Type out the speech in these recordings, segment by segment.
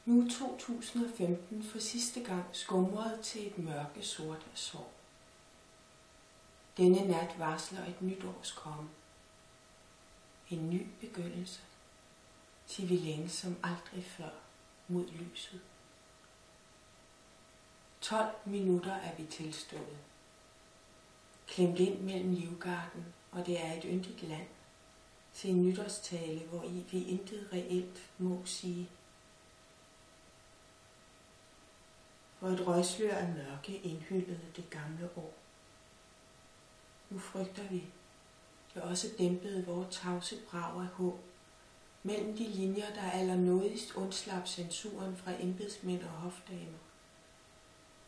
Nu er 2015 for sidste gang skumret til et mørke sort af sorg. Denne nat varsler et nytårs komme. En ny begyndelse, til vi længes som aldrig før mod lyset. 12 minutter er vi tilstået. Klemt ind mellem Livgarden, og det er et yndigt land, til en nytårstale, hvor vi intet reelt må sige. For et røgslør af mørke indhyldede det gamle år. Nu frygter vi, det også dæmpede vores tavse brag af håb, mellem de linjer, der allernådigst undslap censuren fra embedsmænd og hofdamer.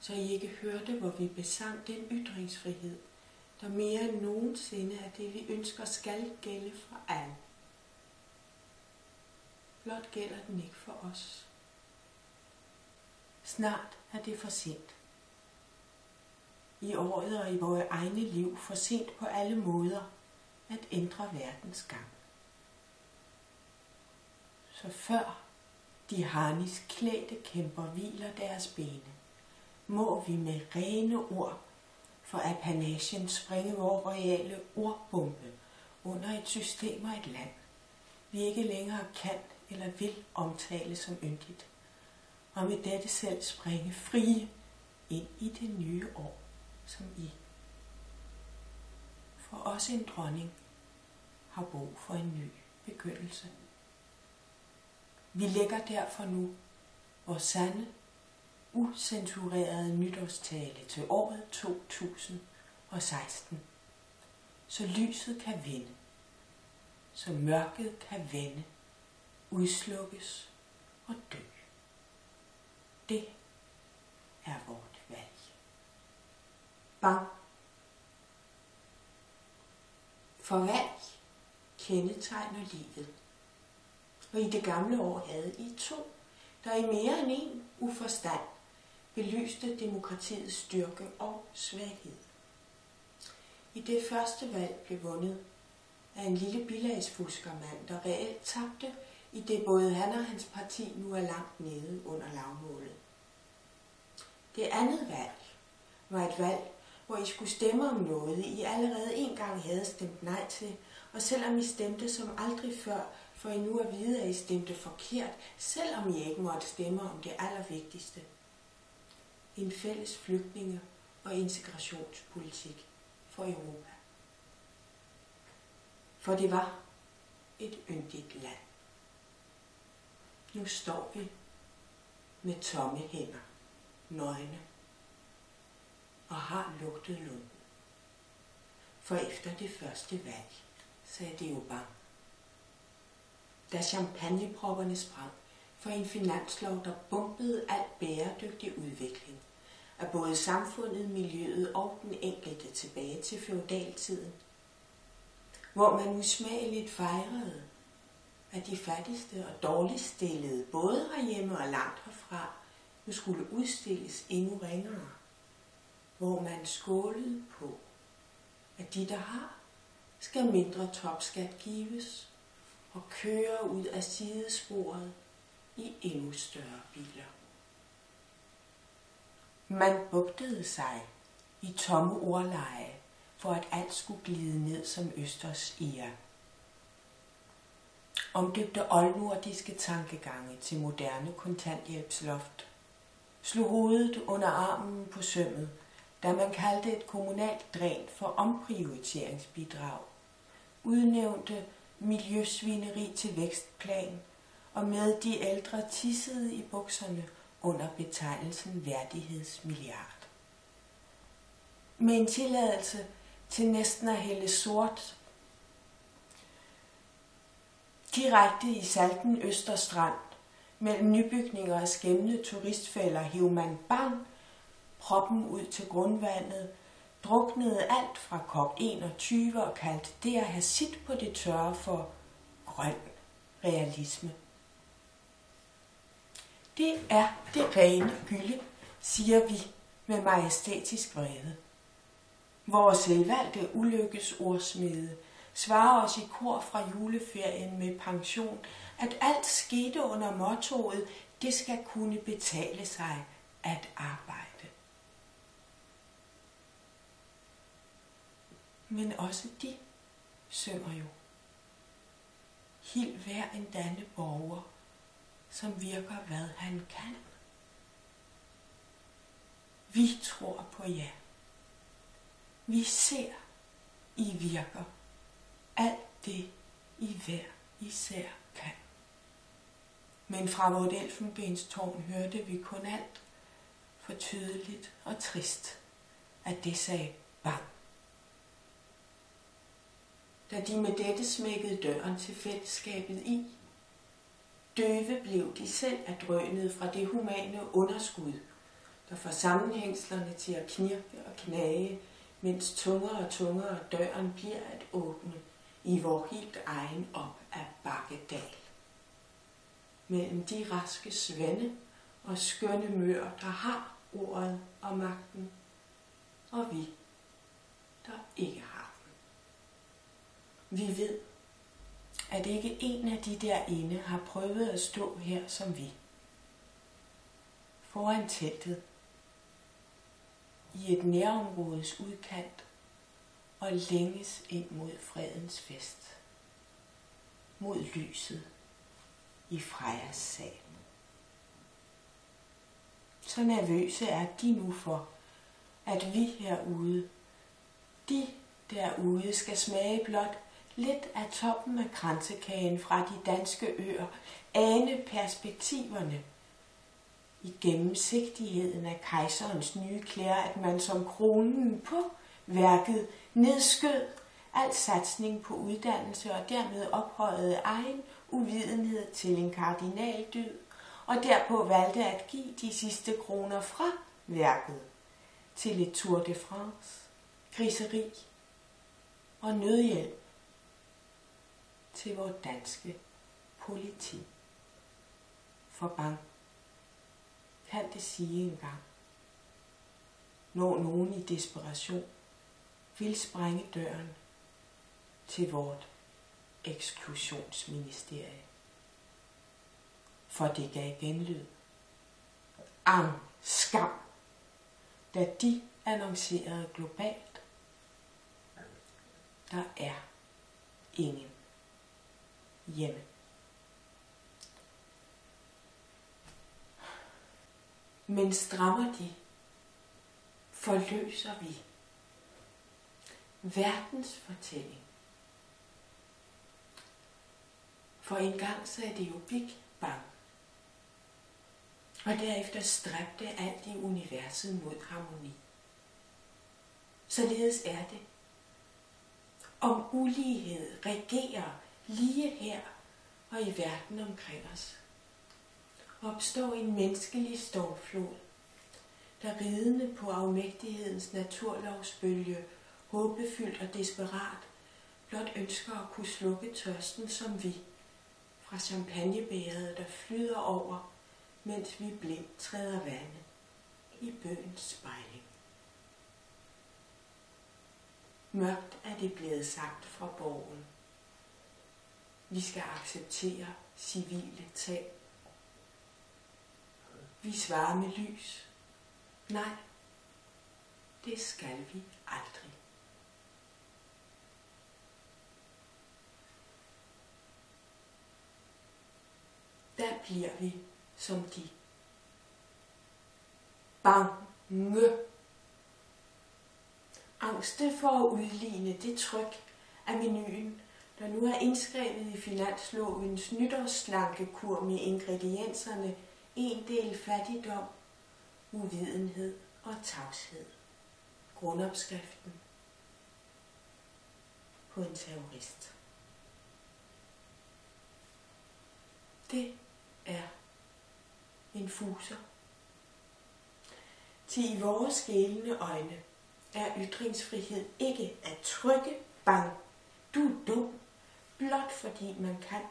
Så I ikke hørte, hvor vi besang den ytringsfrihed, der mere end nogensinde er det, vi ønsker skal gælde for alle. Blot gælder den ikke for os. Snart er det for sent. I året og i vores egne liv for sent på alle måder at ændre verdens gang. Så før de harnisk klædte kæmper hviler deres bene, må vi med rene ord for apanagen springe vores royale ordbombe under et system og et land, vi ikke længere kan eller vil omtale som yndigt, og med dette selv springe frie ind i det nye år som I. For også en dronning har brug for en ny begyndelse. Vi lægger derfor nu vores sande, ucensurerede nytårstale til året 2016, så lyset kan vinde, så mørket kan vende, udslukkes og dø. Det er vort valg. Bang. For valg kendetegner livet. Og i det gamle år havde I to, der i mere end en uforstand belyste demokratiets styrke og svaghed. I det første valg blev vundet af en lille bilagsfuskermand, der reelt tabte, i det både han og hans parti nu er langt nede under lavmålet. Det andet valg var et valg, hvor I skulle stemme om noget, I allerede en gang havde stemt nej til, og selvom I stemte som aldrig før, for I nu at vide, at I stemte forkert, selvom I ikke måtte stemme om det allervigtigste. En fælles flygtninge- og integrationspolitik for Europa. For det var et yndigt land. Nu står vi med tomme hænder, nøgne, og har lugtet lunden. For efter det første valg sagde det jo bang. Da champagnepropperne sprang for en finanslov, der bombede alt bæredygtig udvikling af både samfundet, miljøet og den enkelte tilbage til feudaltiden, hvor man usmageligt fejrede, at de fattigste og dårligst stillede, både herhjemme og langt herfra, nu skulle udstilles endnu ringere, hvor man skålede på, at de, der har, skal mindre topskat gives og køre ud af sidesporet i endnu større biler. Man bugtede sig i tomme ordleje, for at alt skulle glide ned som østers ære. Omdøbte oldnordiske tankegange til moderne kontanthjælpsloft, slog hovedet under armen på sømmet, da man kaldte et kommunalt dræn for omprioriteringsbidrag, udnævnte miljøsvineri til vækstplan, og med de ældre tissede i bukserne under betegnelsen værdighedsmilliard. Med en tilladelse til næsten at hælde sort direkte i Salten Østerstrand, mellem nybygninger og skæmmende turistfælder, hev man bang proppen ud til grundvandet, druknede alt fra COP21 og kaldte det at have sit på det tørre for grøn realisme. Det er det rene gylde, siger vi med majestætisk vrede. Vores selvvalgte ulykkesordsmede svarer os i kor fra juleferien med pension, at alt skete under mottoet det skal kunne betale sig at arbejde. Men også de synger jo. Hild hver en danne borger, som virker hvad han kan. Vi tror på jer. Vi ser, I virker alt det, I hver især kan. Men fra vort elfenbenstårn hørte vi kun alt for tydeligt og trist, at det sagde bang. Da de med dette smækkede døren til fællesskabet i, døve blev de selv af drønet fra det humane underskud, der får sammenhængslerne til at knirke og knage, mens tungere og tungere døren bliver at åbne i vor helt egen op ad Bakkedal. Mellem de raske svende og skønne mør, der har ordet og magten, og vi, der ikke har den. Vi ved, at ikke en af de derinde har prøvet at stå her som vi. Foran teltet, i et nærområdes udkant, og længes ind mod fredens fest, mod lyset i Frejas sal. Så nervøse er de nu for, at vi herude, de derude, skal smage blot lidt af toppen af kransekagen fra de danske øer, ane perspektiverne i gennemsigtigheden af kejserens nye klæder, at man som kronen på værket nedskød al satsning på uddannelse og dermed ophøjede egen uvidenhed til en kardinaldyd, og derpå valgte at give de sidste kroner fra værket til et Tour de France, griseri og nødhjælp til vores danske politi. For bang, kan det sige engang, når nogen i desperation vil sprænge døren til vort eksklusionsministerie. For det gav genlyd. Skam, da de annoncerede globalt, der er ingen hjemme. Men strammer de, forløser vi verdens fortælling. For engang så er det jo Big Bang. Og derefter stræbte alt i universet mod harmoni. Således er det. Om ulighed regerer lige her og i verden omkring os, opstår en menneskelig stormflod, der ridende på afmægtighedens naturlovsbølge, håbefyldt og desperat, blot ønsker at kunne slukke tørsten som vi, fra champagnebæret, der flyder over, mens vi blindt træder vande i bøgens spejling. Mørkt er det blevet sagt fra borgen. Vi skal acceptere civile tab. Vi svarer med lys. Nej, det skal vi aldrig. Der bliver vi som de. Bange. Angste for at udligne det tryk af menuen, der nu er indskrevet i finanslovens nytårsslankekur med ingredienserne en del fattigdom, uvidenhed og tavshed. Grundopskriften på en terrorist. Det er en fuser. Til i vores skælende øjne er ytringsfrihed ikke at trykke bang. Du er dum, blot fordi man kan,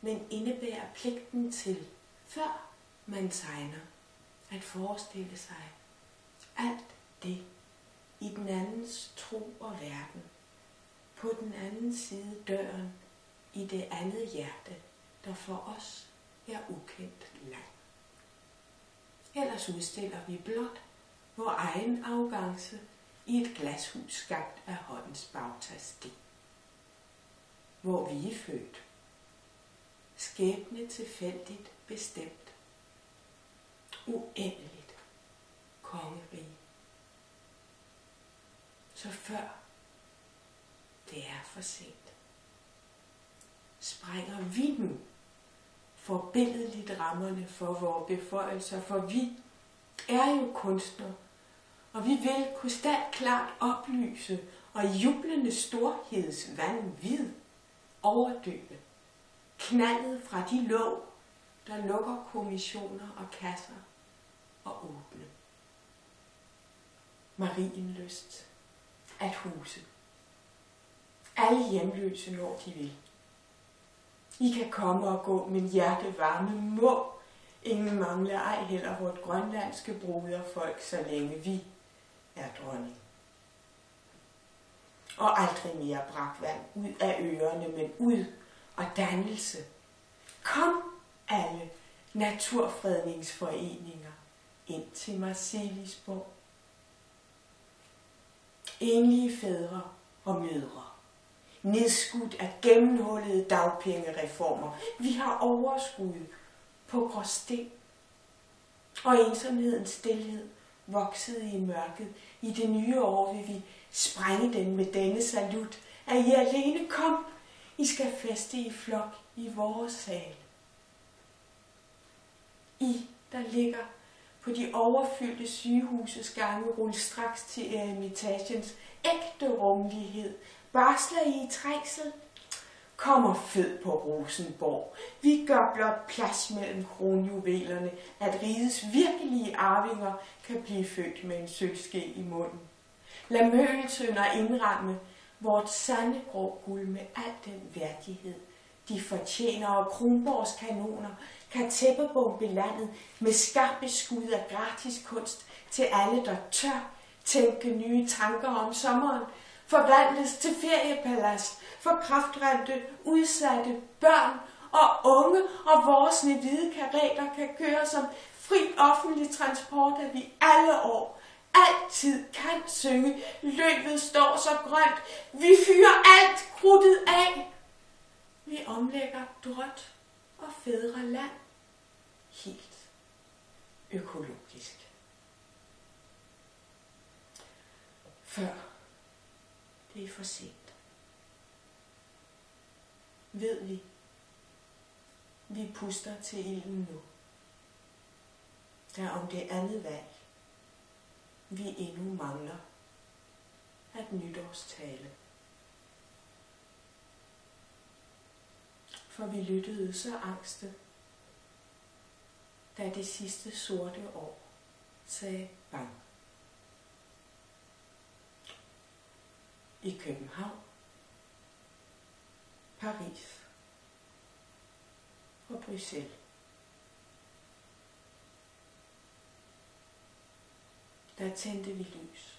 men indebærer pligten til, før man tegner, at forestille sig alt det i den andens tro og verden, på den anden side døren, i det andet hjerte, der for os er ukendt land. Ellers udstiller vi blot vor egen arrogance i et glashus skabt af håndens bagtagsten. Hvor vi er født. Skæbne tilfældigt bestemt. Uendeligt kongerige. Så før det er for sent, sprænger vi nu forbilledligt rammerne for vores beføjelser, for vi er jo kunstnere, og vi vil krystalklart oplyse og i jublende storheds vanvid overdøve knaldet fra de låg, der lukker kommissioner og kasser og åbne. Marienlyst at huse. Alle hjemløse, når de vil. I kan komme og gå, men hjertevarme må ingen mangle, ej heller vort grønlandske broderfolk, så længe vi er dronning. Og aldrig mere brakvand ud af ørerne, men ud og dannelse. Kom alle naturfredningsforeninger ind til Marselisborg. Enlige fædre og mødre. Nedskudt af gennemhullede dagpengereformer. Vi har overskud på Gråsten. Og ensomhedens stilhed voksede i mørket. I det nye år vil vi sprænge den med denne salut. At I alene kom. I skal feste i flok i vores sal. I, der ligger på de overfyldte sygehuses gange, rulle straks til Eremitagens ægte rummelighed. Barsler I trængsel? Kommer fød på Rosenborg. Vi gør blot plads mellem kronjuvelerne, at rigets virkelige arvinger kan blive født med en sølvske i munden. Lad møgeltønder indramme vort sande grå guld med al den værdighed, de fortjener, og Kronborgs kanoner kan tæppebombe landet med skarpe skud af gratis kunst til alle, der tør tænke nye tanker om sommeren, forvandles til feriepalads for kraftramte, udsatte børn og unge, og vores hvide karetter kan køre som fri offentlig transport, at vi alle år altid kan synge. Løbet står så grønt, vi fyrer alt krudtet af. Vi omlægger drøt og fædre land helt økologisk. Før det er for sent. Ved vi puster til ilden nu. Der om det andet valg, vi endnu mangler at nytårstale. For vi lyttede så angste, da det sidste sorte år sagde bang. I København, Paris og Bruxelles. Der tændte vi lys.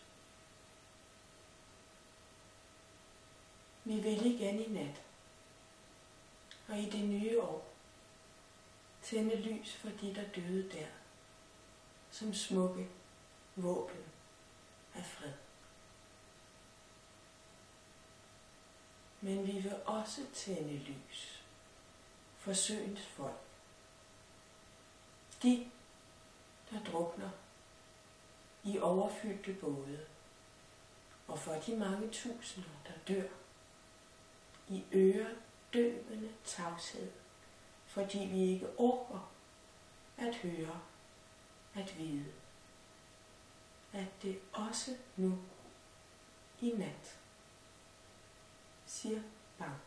Vi vil igen i nat, og i det nye år tænde lys for de, der døde der, som smukke våben af fred. Men vi vil også tænde lys for søens folk. De, der drukner i overfyldte både, og for de mange tusinder, der dør i øredøvende tavshed, fordi vi ikke orker at høre, at vide, at det også nu i nat siger bang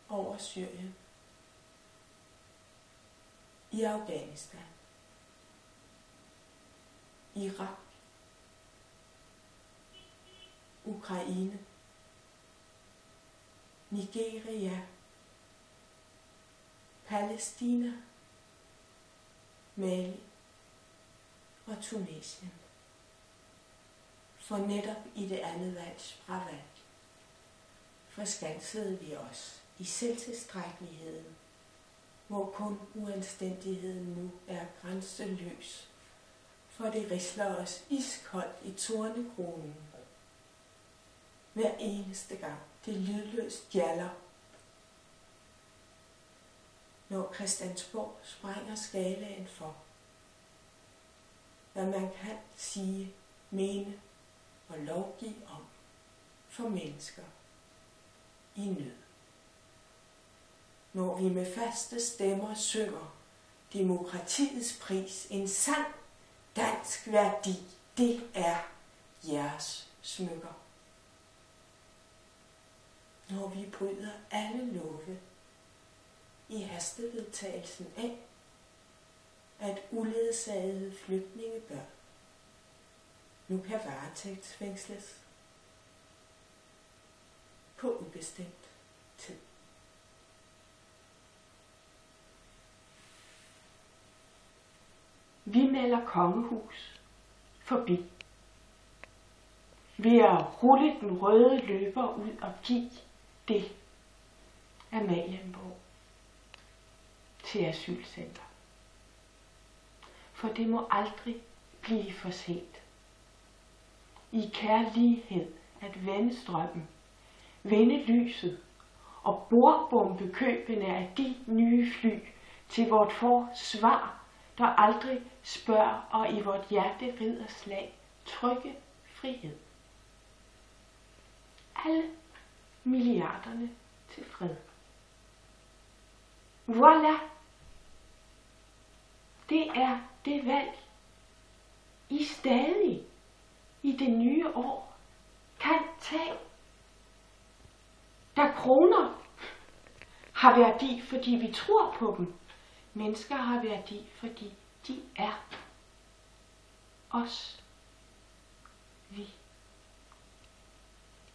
over Syrien, i Afghanistan, Irak, Ukraine, Nigeria, Palæstina, Mali og Tunesien. For netop i det andet valgs fravalg forskansede vi os i selvtilstrækkeligheden, hvor kun uanstændigheden nu er grænseløs, for det risler os iskoldt i tornekronen. Hver eneste gang det lydløst gjalder, når Christiansborg sprænger skalaen for, hvad man kan sige, mene og lovgive om for mennesker i nød. Når vi med faste stemmer synger demokratiets pris, en sand dansk værdi, det er jeres smykker. Når vi bryder alle love i hastevedtagelsen af, at uledsagede flygtningebørn nu kan varetægtsfængsles på ubestemt tid. Vi melder kongehus forbi ved at rulle den røde løber ud og give det Amalienborg til asylcenter. For det må aldrig blive for sent. I kærlighed at vende strømmen, vende lyset og bordbombe købene af de nye fly til vort forsvar, der aldrig spørger og i vort hjerte rider slag, trygge frihed. Alle milliarderne til fred. Voilà! Det er det valg, I stadig i det nye år kan tage. Da kroner har værdi, fordi vi tror på dem. Mennesker har værdi, fordi de er os. Vi.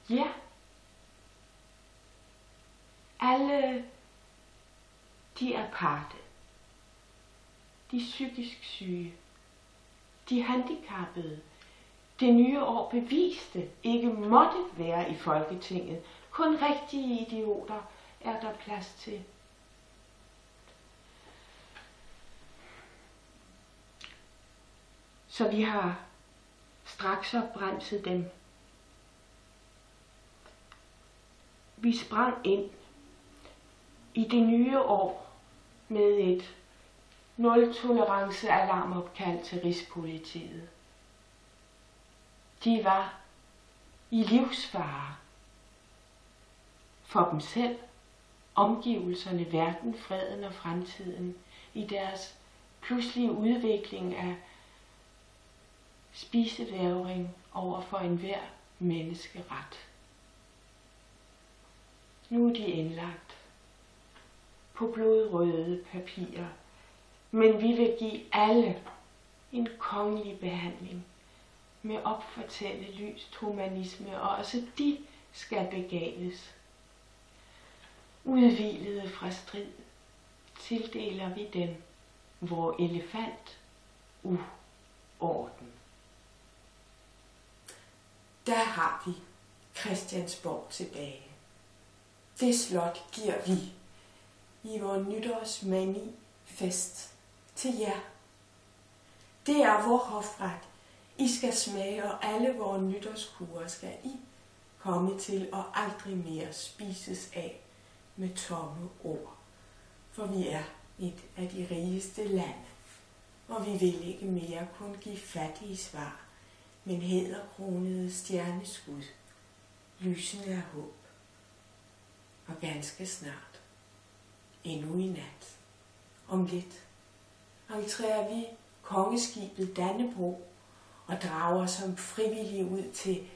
Ja. Alle de aparte, de psykisk syge, de handicappede, det nye år beviste ikke måtte være i Folketinget. Kun rigtige idioter er der plads til. Så vi har straks opbremset dem. Vi sprang ind i det nye år med et nul-tolerance alarmopkald til Rigspolitiet. De var i livsfare for dem selv, omgivelserne, verden, freden og fremtiden i deres pludselige udvikling af spisevægring over for enhver menneskeret. Nu er de indlagt på blodrøde papirer, men vi vil give alle en kongelig behandling med opfortælle lyst humanisme, og også de skal begaves. Udhvilede fra strid tildeler vi dem vor elefant uorden. Der har vi Christiansborg tilbage. Det slot giver vi i vor nytårsmanifest til jer. Det er vor hofret, I skal smage, og alle vores nytårskurer skal I komme til og aldrig mere spises af med tomme ord. For vi er et af de rigeste lande, og vi vil ikke mere kun give fattige svar, men hæderkronede stjerneskud, lysende af håb. Og ganske snart, endnu i nat, om lidt, entrerer vi kongeskibet Dannebrog og drager som frivillige ud til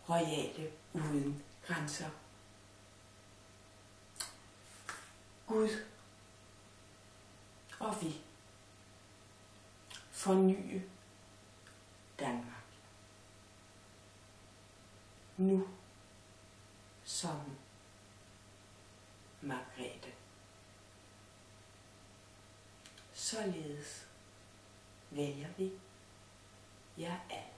royale uden grænser. Gud og vi fornye Danmark. Nu som Margrethe. Således vælger vi jer alle.